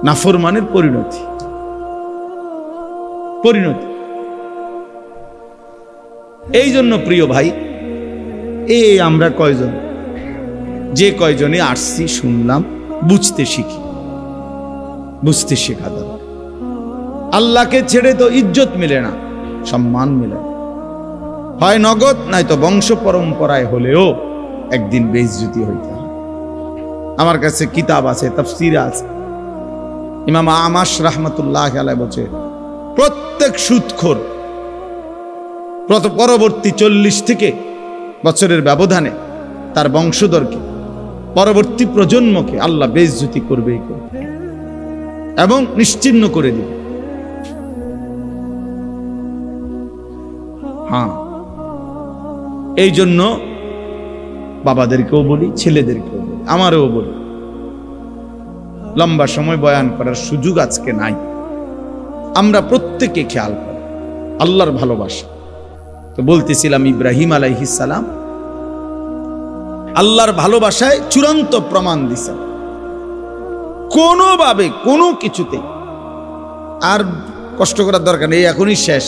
নাফরমানের পরিণতি। এই জন্য প্রিয় ভাই, আমরা কয়জন, যে কয়জনে আসছি, শুনলাম, বুঝতে শিখি, বুঝতে শেখা দরকার। আল্লাহকে ছেড়ে তো ইজ্জত মিলে না, সম্মান মিলে না, হয় নগদ, নয়তো বংশ পরম্পরায় হলেও একদিন বেইজ্জতি হইতে হয়। আমার কাছে কিতাব আছে, তাফসীরে আছে, ইমাম আমাশ রাহমাতুল্লাহ আলাইহি বলছে প্রত্যেক সুদখোর পরবর্তী 40 থেকে বছরের ব্যবধানে তার বংশধরকে, পরবর্তী প্রজন্মকে আল্লাহ বেইজ্জতি করবেই করবে এবং নিশ্চিহ্ন করে দিবে। হ্যাঁ, এই জন্য বাবাদেরকেও বলি, ছেলেদেরকেও বলি, আমারও বলি, লম্বা সময় বয়ান করার সুযোগ আজকে নাই। আমরা প্রত্যেকে খেয়াল করি আল্লাহর ভালোবাসা। তো বলতেছিলাম, ইব্রাহিম আলাইহিস সালাম আল্লাহর ভালোবাসায় চূড়ান্ত প্রমাণ দিছেন, কোনোভাবে কোনো কিছুতে আর কষ্ট করার দরকার নেই, এখনই শেষ।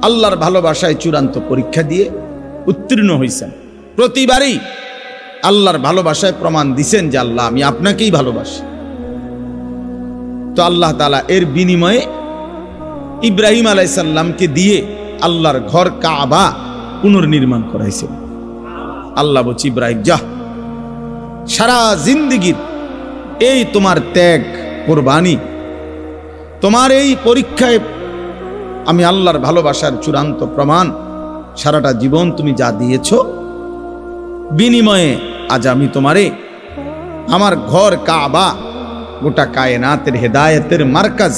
আল্লাহর ভালোবাসায় চূড়ান্ত পরীক্ষা দিয়ে উত্তীর্ণ হয়েছেন। প্রতিবারই আল্লাহর ভালোবাসায় প্রমাণ দিছেন যে আল্লাহ, আমি আপনাকেই ভালোবাসি। তো আল্লাহ তাআলা এর বিনিময়ে ইব্রাহিম আলাইহিস সালামকে দিয়ে আল্লাহর ঘর কাবা পুনর্নির্মাণ করাইছেন। আল্লাহ বলছি, ইব্রাহিম যা, সারা জিন্দেগীর এই তোমার ত্যাগ, কুরবানি, তোমার এই পরীক্ষায় আমি আল্লাহর ভালোবাসার চূড়ান্ত প্রমাণ, সারাটা জীবন তুমি যা দিয়েছ, বিনিময়ে আজ আমি তোমারে আমার ঘর কাবা, গোটা কায়নাতের হেদায়েতের মার্কাজ,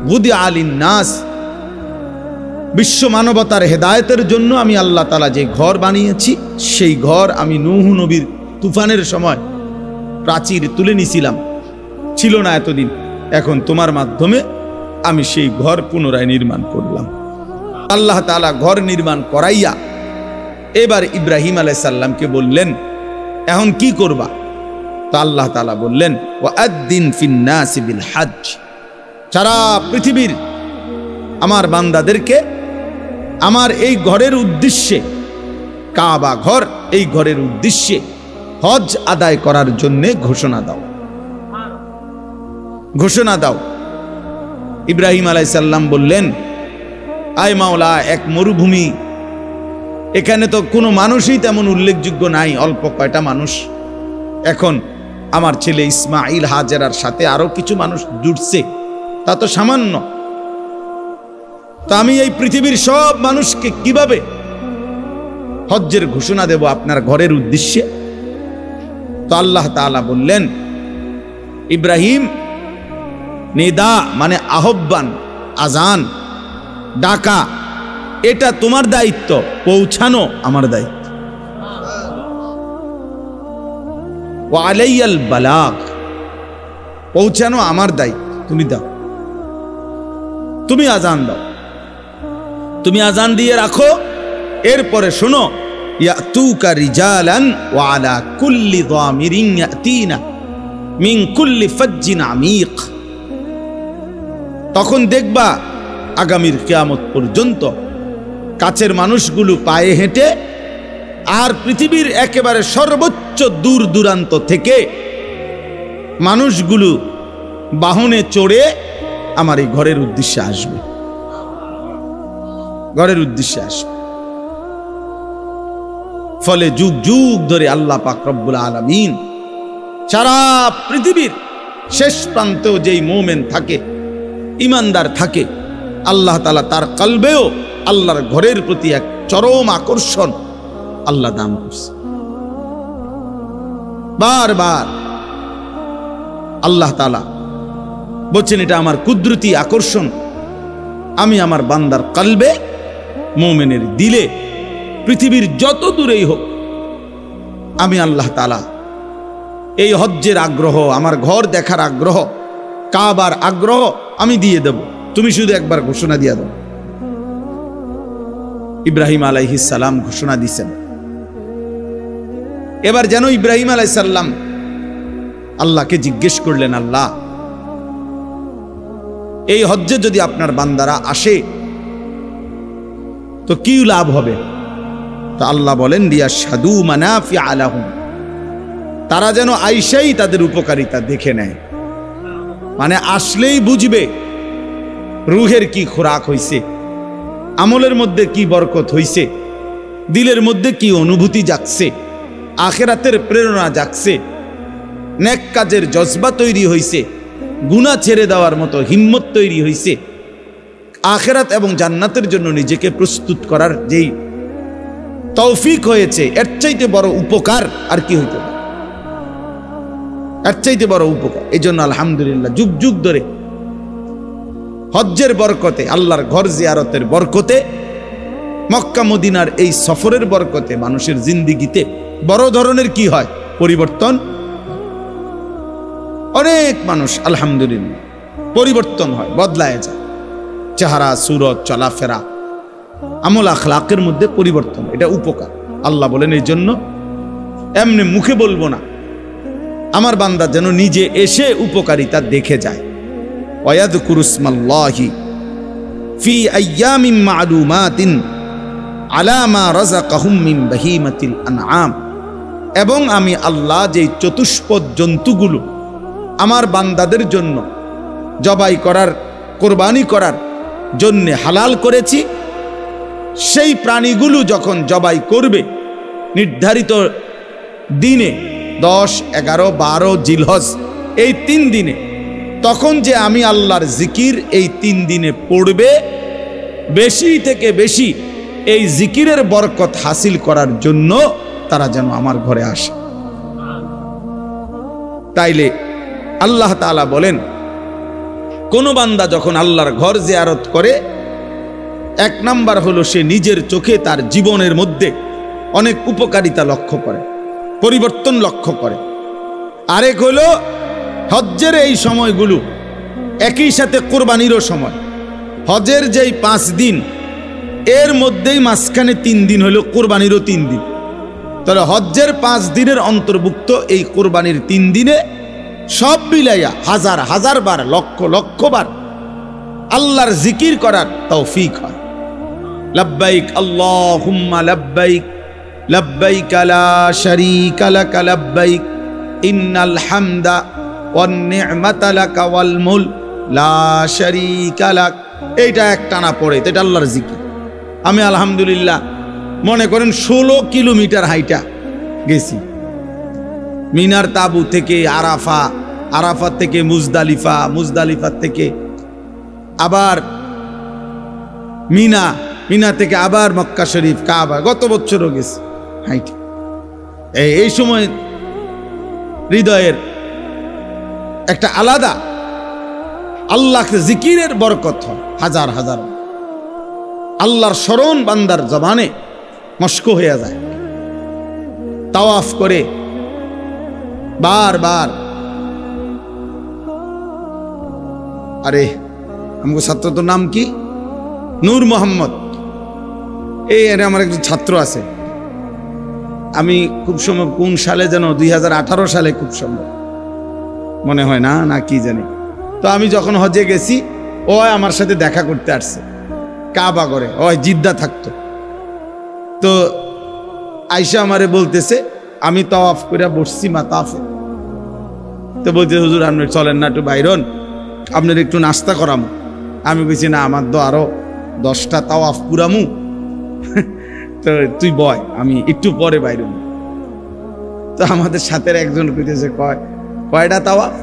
বুদি আলিন নাস, বিশ্ব মানবতার হেদায়েতের জন্য আমি আল্লাহ তাআলা যে ঘর বানিয়েছি, সেই ঘর আমি নূহ নবীর তুফানের সময় প্রাচীর তুলে নিছিলাম, ছিল না এতদিন, এখন তোমার মাধ্যমে আমি সেই ঘর পুনরায় নির্মাণ করলাম। আল্লাহ তাআলা ঘর নির্মাণ করাইয়া এবার ইব্রাহিম আলাইহিস সালামকে বললেন, এখন কি করবা? তো আল্লাহ তাআলা বললেন, ওয়াআদ্দিন ফিন নাসি বিল হজ, সারা পৃথিবীর আমার বান্দাদেরকে আমার এই ঘরের উদ্দেশ্যে, কাবা ঘর, এই ঘরের উদ্দেশ্যে হজ আদায় করার জন্য ঘোষণা দাও, ঘোষণা দাও। ইব্রাহিম আলাইহিস সালাম বললেন, আয় মাওলা, এক মরুভূমি, এখানে তো কোনো মানুষই তেমন উল্লেখযোগ্য নাই, অল্প কয়টা মানুষ। এখন আমার ছেলে ইসমাইল, হাজেরার সাথে আরো কিছু মানুষ জুটছে, তা তো সামান্য। তা আমি এই পৃথিবীর সব মানুষকে কিভাবে হজ্জের ঘোষণা দেব আপনার ঘরের উদ্দেশ্যে? তো আল্লাহ তাআলা বললেন, ইব্রাহিম, নিদা মানে আহ্বান, আজান, ডাকা, এটা তোমার দায়িত্ব, পৌঁছানো আমার দায়িত্ব। ওয়া আলাইয়াল বালাগ, পৌঁছানো আমার দায়িত্ব, তুমি দাও, তুমি আজান দাও। তুমি আজান দিয়ে রাখো, এরপরে শোনো ইয়াতুকা রিজালান ওয়া আলা কুল্লি যামিরিন ইয়াতিনা মিন কুল্লি ফাজ্জিন আমিক। তখন দেখবা আগামীর কিয়ামত পর্যন্ত কাছের মানুষগুলো পায়ে হেঁটে আর পৃথিবীর একেবারে সর্বোচ্চ দূর দূরান্ত থেকে মানুষগুলো বাহনে চড়ে আমার এই ঘরের উদ্দেশ্যে আসবে, ঘরের উদ্দেশ্যে আসবে। ফলে যুগ যুগ ধরে আল্লাহ পাক রব্বুল আলামিন সারা পৃথিবীর শেষ প্রান্তেও যেই মুমিন থাকে, ইমানদার থাকে, আল্লাহ তাআলা তার কলবেও আল্লাহর ঘরের প্রতি এক চরম আকর্ষণ আল্লাহ দান করছে। বারবার আল্লাহ তাআলা বলছেন এটা আমার কুদরতি আকর্ষণ, আমি আমার বান্দার কলবে, মুমিনের দিলে, পৃথিবীর যত দূরেই হোক, আমি আল্লাহ তাআলা এই হজ্জের আগ্রহ, আমার ঘর দেখার আগ্রহ, কাবার আগ্রহ আমি দিয়ে দেব, তুমি শুধু একবার ঘোষণা দিয়ে দাও। ইব্রাহিম আলাইহিস সালাম ঘোষণা দিয়েছেন। এবার যেন ইব্রাহিম আলাইহিস সালাম আল্লাহকে জিজ্ঞেস করলেন, আল্লাহ এই হজ্জে যদি আপনার বান্দারা আসে তো কি লাভ হবে? তো আল্লাহ বলেন লিয়াশহাদু মানাফিআ লাহুম, তারা যেন আইসাই তাদের উপকারিতা দেখে নেয়, মানে আসলেই বুঝবে রুহের কি খোরাক হইছে, আমলের মধ্যে কি বরকত হইছে, দিলের মধ্যে কি অনুভূতি জাগছে, আখিরাতের প্রেরণা জাগছে, নেক কাজের জজবা তৈরি হইছে, গুনাহ ছেড়ে দেওয়ার মতো হিম্মত তৈরি হইছে, আখিরাত এবং জান্নাতের জন্য নিজেকে প্রস্তুত করার যেই তৌফিক হয়েছে, এর চাইতে বড় উপকার আর কি হইতে পারে? এর চাইতে বড় উপকার। এই জন্য আলহামদুলিল্লাহ যুগ যুগ ধরে হজ্জের বরকতে, আল্লাহর ঘর জিয়ারতের বরকতে, মক্কা মদিনার এই সফরের বরকতে মানুষের জিন্দিগিতে বড় ধরনের কি হয়? পরিবর্তন। অনেক মানুষ আলহামদুলিল্লাহ পরিবর্তন হয়, বদলায় যায়, চেহারা, সুরত, চলাফেরা, আমল আখলাকের মধ্যে পরিবর্তন, এটা উপকার। আল্লাহ বলেন এই জন্য এমনি মুখে বলবো না, আমার বান্দা যেন নিজে এসে উপকারিতা দেখে যায়। ওয়ায়াযকুরু ইসমাল্লাহি ফি আইয়ামিন মা'লুমাতিন আলা মা রাযাকাহুম মিন বাহিমাতিল আনআম, এবং আমি আল্লাহ যেই চতুষ্পদ জন্তুগুলো আমার বান্দাদের জন্য জবাই করার, কোরবানি করার জন্য হালাল করেছি, সেই প্রাণীগুলো যখন জবাই করবে নির্ধারিত দিনে 10, 11, 12 জিলহজ এই 3 দিনে, তখন যে আমি আল্লাহর জিকির এই 3 দিনে পড়বে, বেশি থেকে বেশি এই জিকিরের বরকত হাসিল করার জন্য তারা যেন আমার ঘরে আসে। তাইলে আল্লাহ তাআলা বলেন কোন বান্দা যখন আল্লাহর ঘর জিয়ারত করে, 1 নাম্বার হলো সে নিজের চোখে তার জীবনের মধ্যে অনেক উপকারিতা লক্ষ্য করে, পরিবর্তন লক্ষ্য করে। আরেক হলো হজ্জের এই সময়গুলো একই সাথে কোরবানিরও সময়। হজের যেই 5 দিন, এর মধ্যেই মাঝখানে 3 দিন হলো কোরবানিরও 3 দিন। তাহলে হজ্জের 5 দিনের অন্তর্ভুক্ত এই কোরবানির 3 দিনে সব মিলাইয়া হাজার হাজার বার, লক্ষ লক্ষ বার আল্লাহর জিকির করার তৌফিক হয়। লব্বাইক আল্লাহুম্মা লব্বাইক, লব্বাইক লা শারীকা লাক লব্বাইক, ইন্নাল হামদা ওয়ান নি'মাতা লাকা ওয়াল মুলক লা শারীকা লাক। এইটা একটানা পড়ে, এটা আল্লাহর জিকির। আমি আলহামদুলিল্লাহ মনে করেন 16 কিলোমিটার হাইটা গেছি, মিনার তাবু থেকে আরাফা, আরাফাত থেকে মুজদালিফা, মুজদালিফা থেকে আবার মিনা, মিনা থেকে আবার মক্কা শরীফ, কাবা। গত বছরও গেছি হাইটে। এই সময় হৃদয়ের একটা আলাদা আল্লাহকে জিকিরের বরকত হয়, হাজার হাজার আল্লাহর স্মরণ বান্দার জবানে মস্ক হয়ে যায়। তাওয়াফ করে বারবার, আরে আমগো ছাত্র তো নাম কি? নূর মোহাম্মদ, এই আমার একজন ছাত্র আছে, আমি খুব সম্ভব কোন সালে যেন 2018 সালে খুব সম্ভব মনে হয় না কি জানি। তো আমি যখন হজে গেছি ও আমার সাথে দেখা করতে আসছে কাবা করে, ও জিদ্দা থাকতো। তো আয়শা আমারে বলতেছে আমি তাওয়াফ করে বসছি মাতাফে, তো বলতে হুজুর আপনি চলেন না একটু বাইরন, আপনার একটু নাস্তা করামু। আমি বলছি না আমার তো আরো 10টা তাওয়াফ পুরামু, তো তুই বয় আমি একটু পরে বাইরে। তো আমাদের সাথে একজন কইতেছে কয়টা তাওয়াফ?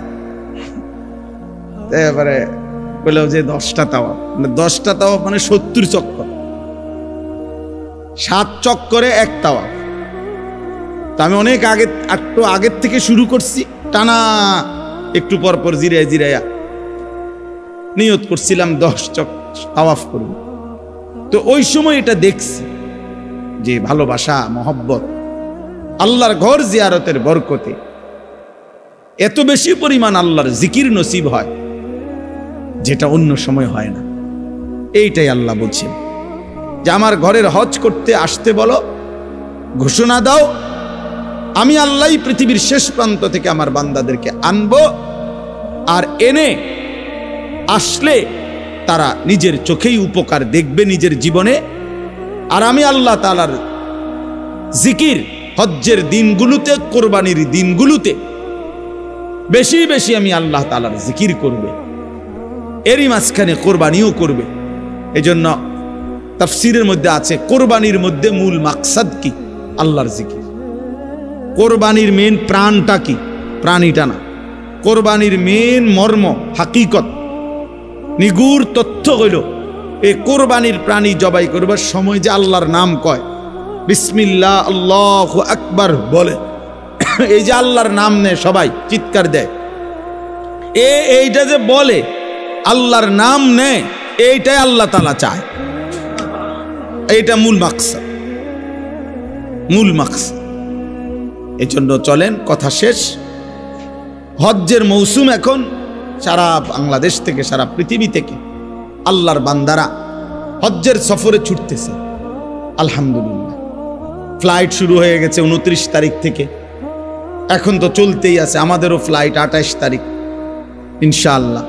এবারে বললো যে 10টা তাওয়াফ। মানে 10টা তাওয়াফ মানে 70 চক্কর, 7 চক্করে 1 তাওয়াফ। তা আমি অনেক আগের থেকে শুরু করছি, টানা একটু পর পর জিরাইয়া নিয়ত করছিলাম 10 তাওয়াফ করব। তো ওই সময় এটা দেখছি যে ভালোবাসা মহব্বত আল্লাহর ঘর জিয়ারতের বরকতে এত বেশি পরিমাণ আল্লাহর জিকির নসিব হয় যেটা অন্য সময় হয় না। এইটাই আল্লাহ বলছেন যে আমার ঘরের হজ করতে আসতে বলো, ঘোষণা দাও আমি আল্লাহই পৃথিবীর শেষ প্রান্ত থেকে আমার বান্দাদেরকে আনবো, আর এনে আসলে তারা নিজের চোখেই উপকার দেখবে নিজের জীবনে। আর আমি আল্লাহ তাআলার জিকির হজ্জের দিনগুলোতে, কোরবানির দিনগুলোতে বেশি বেশি আমি আল্লাহ তাআলার জিকির করবে, এরই মাঝখানে কোরবানিও করবে। এজন্য তাফসীরের মধ্যে আছে কোরবানির মধ্যে মূল মাকসাদ কি? আল্লাহর জিকির। কোরবানির মেন প্রাণটা কি? প্রাণীটা না, কোরবানির মেন মর্ম হাকিকত নিগুড় তথ্য হইল এই কোরবানির প্রাণী জবাই করবার সময় যে আল্লাহর নাম কয়, বিসমিল্লাহ আল্লাহু আকবার বলে, এই যে আল্লাহর নাম নেয় সবাই চিৎকার দেয়, এইটা যে বলে আল্লাহর নাম নেয়, এইটাই আল্লাহ তাআলা চায়। এইটা মূল মাকসাদ, মূল মাকসাদ। এই জন্য চলেন, কথা শেষ। হজ্জের মৌসুম এখন, সারা বাংলাদেশ থেকে সারা পৃথিবী থেকে আল্লাহর বান্দারা হজ্জের সফরে ছুটতেছে। আলহামদুলিল্লাহ, ফ্লাইট শুরু হয়ে গেছে 29 তারিখ থেকে, এখন তো চলতেই আছে। আমাদেরও ফ্লাইট 28 তারিখ ইনশাআল্লাহ।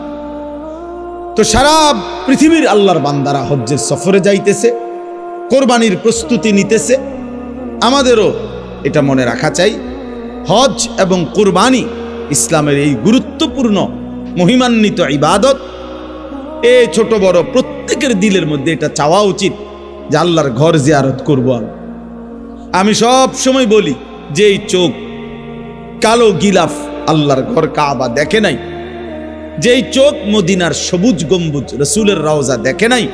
তো সারা পৃথিবীর আল্লাহর বান্দারা হজ্জের সফরে যাইতেছে, কোরবানির প্রস্তুতি নিতেছে। আমাদেরও এটা মনে রাখা চাই, হজ এবং কোরবানি ইসলামের এই গুরুত্বপূর্ণ মহিমান্বিত ইবাদত। এই ছোট বড় প্রত্যেকের দিলের মধ্যে এটা চাওয়া উচিত যে আল্লাহর ঘর জিয়ারত করব। আমি সব সময় বলি যে এই চোখ কালো গিলাফ আল্লাহর ঘর কাবা দেখে নাই, যেই চোখ মদিনার সবুজ গম্বুজ রাসূলের রওজা দেখে নাই,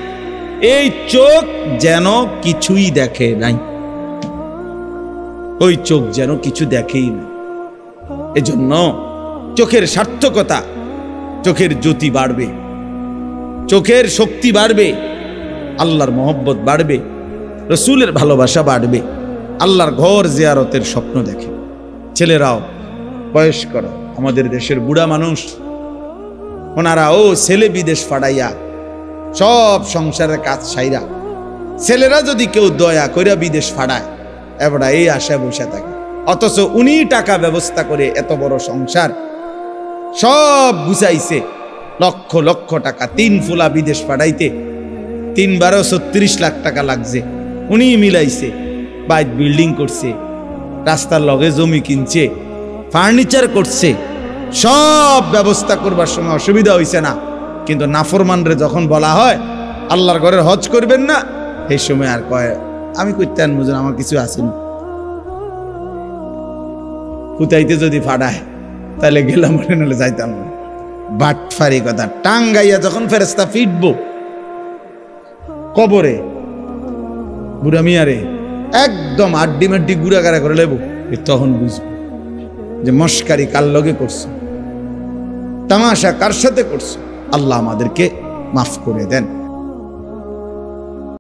এই চোখ যেন কিছুই দেখে নাই, ওই চোখ যেন কিছু দেখেই না। এজন্য চোখের সার্থকতা, চোখের জ্যোতি বাড়বে, চোখের শক্তি বাড়বে, আল্লাহর মহব্বত বাড়বে, রসুলের ভালোবাসা বাড়বে, আল্লাহর ঘর জিয়ারতের স্বপ্ন দেখে। ছেলেরাও, বয়স্করা, আমাদের দেশের বুড়া মানুষ, ওনারা ছেলে বিদেশ পাঠাইয়া সব সংসারের কাজ সাইরা, ছেলেরা যদি কেউ দয়া কইরা বিদেশ পাঠায়, এবার এই আশায় বসে থাকে, অথচ উনি টাকা ব্যবস্থা করে এত বড় সংসার সব গুছাইছে, লক্ষ লক্ষ টাকা, 3 ফুলা বিদেশ পাঠাইতে 3-12 36 লাখ টাকা লাগছে, উনি মিলাইছে, বাইক বিল্ডিং করছে, রাস্তার লগে জমি কিনছে, ফার্নিচার করছে, সব ব্যবস্থা করবার সময় অসুবিধা হইছে না। কিন্তু নাফরমানরে যখন বলা হয় আল্লাহর ঘরের হজ করবেন না, এই সময় আর কয় আমি করতে আনবো, আমার কিছু আসেনি। ফুটাইতে যদি ফাড়ায় তাহলে গেলাম, নাহলে যাইতাম না। বাটফারি কথা। টাঙ্গাইয়া যখন ফেরেশতা ফিটবো কবরে, বুড়া মিয়ারে একদম আড্ডি মাড্ডি গুড়াগাড়া করে লেবো, তখন বুঝবো যে মস্কারি কার লগে করছো, তামাশা কার সাথে করছো। আল্লাহ আমাদেরকে মাফ করে দেন।